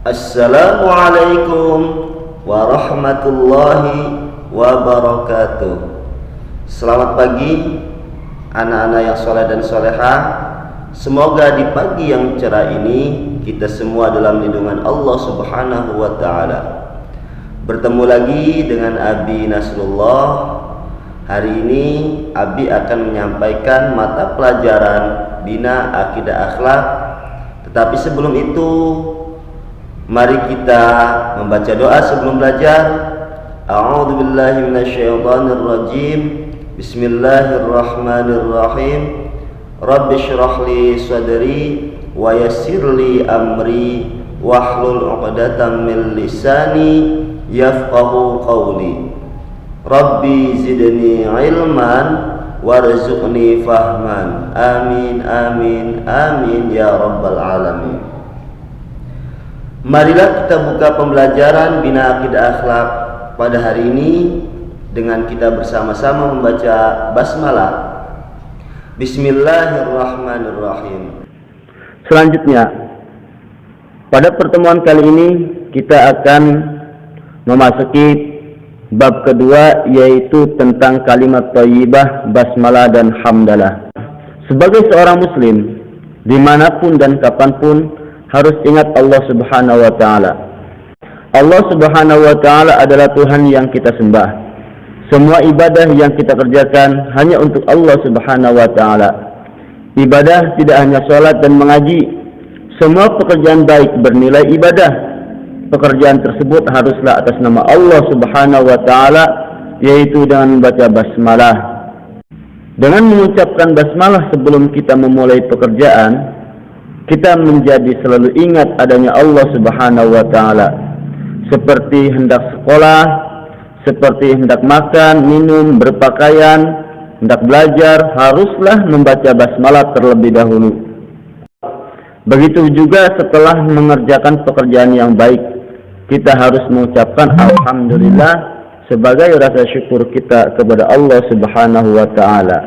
Assalamualaikum warahmatullahi wabarakatuh. Selamat pagi anak-anak yang soleh dan solehah. Semoga di pagi yang cerah ini kita semua dalam lindungan Allah Subhanahu wa ta'ala. Bertemu lagi dengan Abi Nasrullah. Hari ini Abi akan menyampaikan mata pelajaran Bina Akidah Akhlak. Tetapi sebelum itu, mari kita membaca doa sebelum belajar. A'udzubillahi minasyaitonirrajim. Bismillahirrahmanirrahim. Rabbi shrah li sadri wa yassir li amri wahlul 'uqdatam min lisani yafqahu qawli. Rabbi zidni ilman warzuqni fahman. Amin amin amin ya rabbal alamin. Marilah kita buka pembelajaran Bina Akidah Akhlak pada hari ini dengan kita bersama-sama membaca basmalah. Bismillahirrahmanirrahim. Selanjutnya, pada pertemuan kali ini kita akan memasuki bab kedua, yaitu tentang kalimat thayyibah, basmalah dan hamdalah. Sebagai seorang muslim, dimanapun dan kapanpun harus ingat Allah Subhanahu wa ta'ala. Allah Subhanahu wa ta'ala adalah Tuhan yang kita sembah. Semua ibadah yang kita kerjakan hanya untuk Allah Subhanahu wa ta'ala. Ibadah tidak hanya sholat dan mengaji. Semua pekerjaan baik bernilai ibadah. Pekerjaan tersebut haruslah atas nama Allah Subhanahu wa ta'ala, yaitu dengan membaca basmalah. Dengan mengucapkan basmalah sebelum kita memulai pekerjaan, kita menjadi selalu ingat adanya Allah Subhanahu wa ta'ala. Seperti hendak sekolah, seperti hendak makan, minum, berpakaian, hendak belajar, haruslah membaca basmalah terlebih dahulu. Begitu juga setelah mengerjakan pekerjaan yang baik, kita harus mengucapkan alhamdulillah sebagai rasa syukur kita kepada Allah Subhanahu wa ta'ala.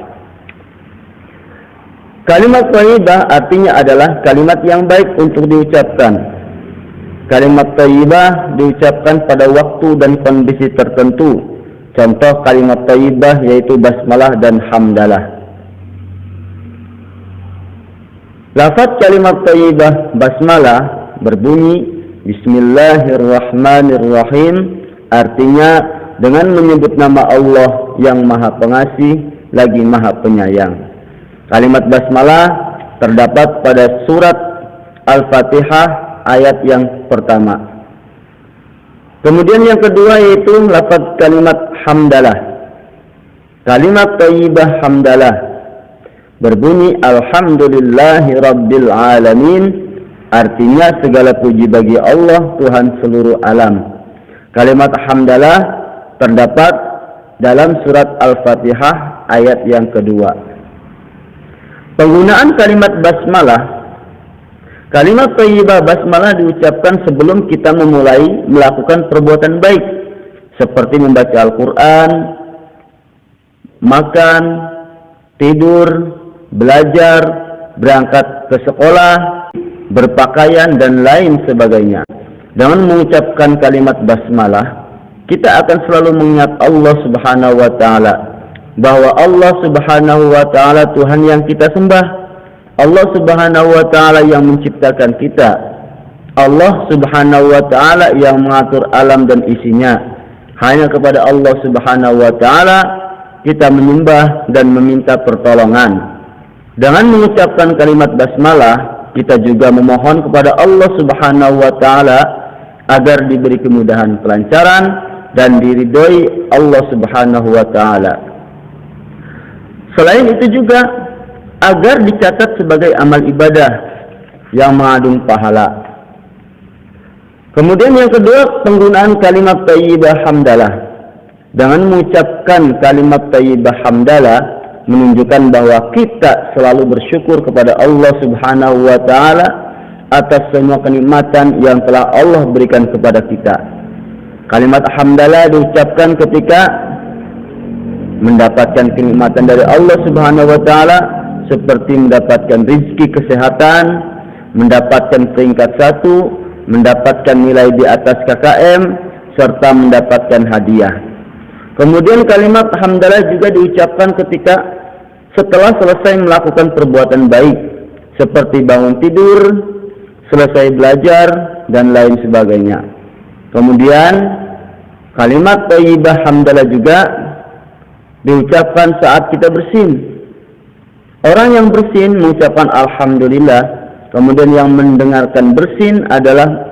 Kalimat thayyibah artinya adalah kalimat yang baik untuk diucapkan. Kalimat thayyibah diucapkan pada waktu dan kondisi tertentu. Contoh kalimat thayyibah yaitu basmalah dan hamdalah. Lafaz kalimat thayyibah basmalah berbunyi Bismillahirrahmanirrahim, artinya dengan menyebut nama Allah yang Maha Pengasih lagi Maha Penyayang. Kalimat basmalah terdapat pada surat Al-Fatihah ayat yang pertama. Kemudian yang kedua yaitu lafaz kalimat hamdalah. Kalimat thayyibah hamdalah berbunyi Alhamdulillahi Rabbil Alamin, artinya segala puji bagi Allah Tuhan seluruh alam. Kalimat hamdalah terdapat dalam surat Al-Fatihah ayat yang kedua. Penggunaan kalimat basmalah. Kalimat thayyibah basmalah diucapkan sebelum kita memulai melakukan perbuatan baik, seperti membaca Al-Quran, makan, tidur, belajar, berangkat ke sekolah, berpakaian, dan lain sebagainya. Dengan mengucapkan kalimat basmalah, kita akan selalu mengingat Allah Subhanahu wa ta'ala, bahwa Allah Subhanahu wa ta'ala Tuhan yang kita sembah. Allah Subhanahu wa ta'ala yang menciptakan kita. Allah Subhanahu wa ta'ala yang mengatur alam dan isinya. Hanya kepada Allah Subhanahu wa ta'ala kita menyembah dan meminta pertolongan. Dengan mengucapkan kalimat basmalah, kita juga memohon kepada Allah Subhanahu wa ta'ala agar diberi kemudahan kelancaran dan diridhoi Allah Subhanahu wa ta'ala. Selain itu juga agar dicatat sebagai amal ibadah yang mengandung pahala. Kemudian yang kedua, penggunaan kalimat thayyibah hamdalah. Dengan mengucapkan kalimat thayyibah hamdalah menunjukkan bahwa kita selalu bersyukur kepada Allah Subhanahu wa ta'ala atas semua kenikmatan yang telah Allah berikan kepada kita. Kalimat hamdalah diucapkan ketika mendapatkan kenikmatan dari Allah Subhanahu wa ta'ala, seperti mendapatkan rezeki kesehatan, mendapatkan peringkat 1, mendapatkan nilai di atas KKM, serta mendapatkan hadiah. Kemudian kalimat hamdalah juga diucapkan ketika setelah selesai melakukan perbuatan baik, seperti bangun tidur, selesai belajar, dan lain sebagainya. Kemudian kalimat thayyibah hamdalah juga diucapkan saat kita bersin. Orang yang bersin mengucapkan alhamdulillah, kemudian yang mendengarkan bersin adalah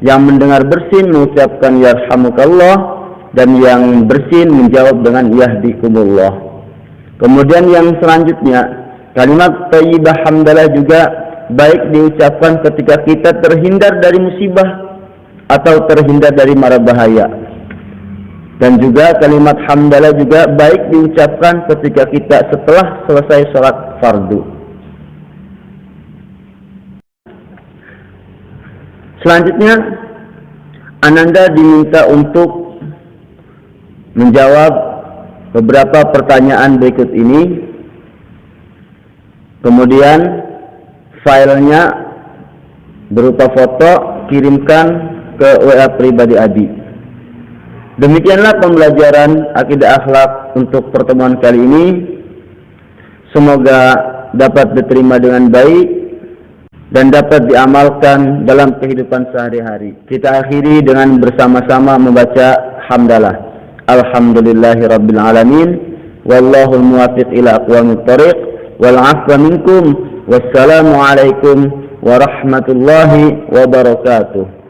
yang mendengar bersin mengucapkan yarhamukallah, dan yang bersin menjawab dengan yahdikumullah. Kemudian yang selanjutnya, kalimat thayyibah hamdalah juga baik diucapkan ketika kita terhindar dari musibah atau terhindar dari mara bahaya. Dan juga kalimat hamdalah juga baik diucapkan ketika kita setelah selesai sholat fardu. Selanjutnya, Ananda diminta untuk menjawab beberapa pertanyaan berikut ini. Kemudian filenya berupa foto kirimkan ke WA pribadi Adi. Demikianlah pembelajaran akidah akhlak untuk pertemuan kali ini. Semoga dapat diterima dengan baik dan dapat diamalkan dalam kehidupan sehari-hari. Kita akhiri dengan bersama-sama membaca hamdalah. Alhamdulillahirabbil alamin, wallahul muwaffiq ila aqwamit thoriq, wal 'afwa minkum, wassalamu alaikum warahmatullahi wabarakatuh.